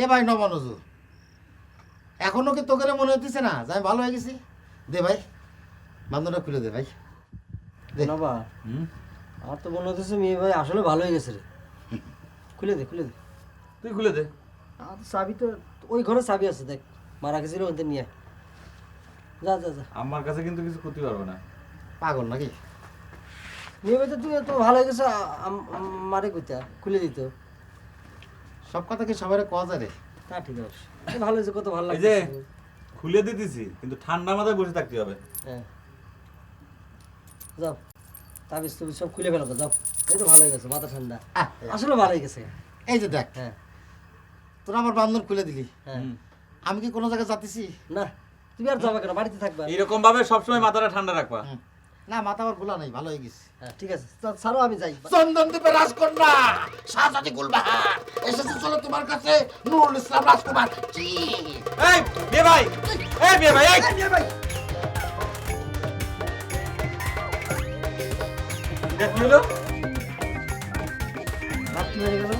এ ভাই নবানজু, এখনো কি তোকে মনে হতেছে না যে আমি ভালো হয়ে গেছি? দে ভাই, বান্ধবটা খুলে দে ভাই, দে। বাবা আমার তো মনে হতেছে মেয়ে ভাই আসলে ভালো হয়ে গেছে রে। খুলে দে খুলে দে। তুই খুলে দে। আর চাবি তো ওই ঘরে চাবি আছে, দেখ মারা গেছিল ওদের নিয়ে যা যা যা। আমার কাছে কিন্তু কিছু ক্ষতি পারবে না। পাগল নাকি? মেয়ে ভাই তো তুই তো ভালো হয়ে গেছে, মারে কইতা খুলে দিত। সব কথা কি সবাই কওয়া যায় রে? তা ঠিক আছে, ভালো হয়েছে, কত ভালো এই যে লাগছে। খুলে দিতেছি, কিন্তু ঠান্ডা মাথায় বসে থাকতে হবে। হ্যাঁ যাও, তাবিজ তুবিজ সব খুলে ফেলো, যাও। এই তো ভালো হয়ে গেছে, মাথা ঠান্ডা, আহ, আসলে ভালো হয়ে গেছে। এই যে দেখ, হ্যাঁ তোরা আমার বান্ধব খুলে দিলি, হ্যাঁ। আমি কি কোনো জায়গায় যাতেছি? না তুমি আর যাবে কেন, বাড়িতে থাকবা। এইরকম ভাবে সবসময় মাথাটা ঠান্ডা রাখবা। না, মাথা আমার খোলা নাই, ভালো হয়ে গেছি। হ্যাঁ ঠিক আছে, ছাড়ো আমি যাই। চন্দন দ্বীপে রাজকন্যা শাহজাদি গুলবাহার এসেছে, চলো তোমার কাছে নুরুল ইসলাম রাজকুমার। জি। এই বিয়ে ভাই, এই বিয়ে ভাই, এই দেখ কি হলো? ভাত কি হয়ে গেল?